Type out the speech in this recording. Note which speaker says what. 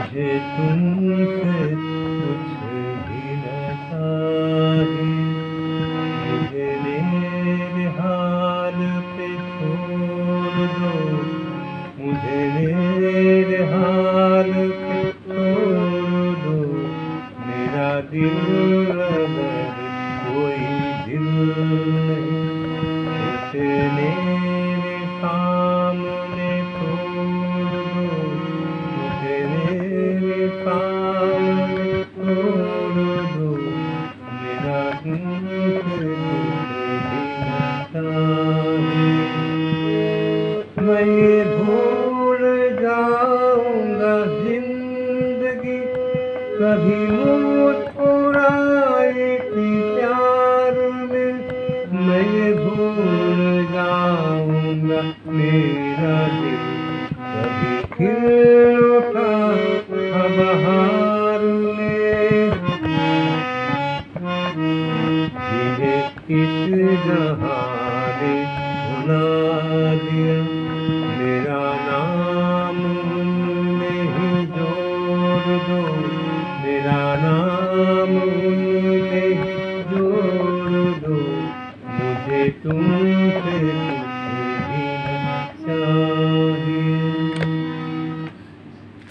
Speaker 1: मुझे तुमसे कुछ भी न चाहिए, मुझे मेरे हाल पे छोड़ दो, मुझे मेरे हाल पे छोड़ दो। मेरा दिल अगर कोई दिल नहीं, उसे मेरे सामने छोड़ दो, मुझे मेरे सामने छोड़ दो। मेरा तुमसे कुछ भी न चाहिए। मैं ये भूल जाऊंगा जिंदगी कभी मुस्कुराई थी प्यार में, मैं ये भूल जाऊंगा मेरा दिल कभी खिल उठा था बहार में। जिन्हें इस जहां ने भुला दिया, मेरा नाम उनमें ही जोड़ दो, मेरा नाम उनमें ही जोड़ दो। मुझे तुम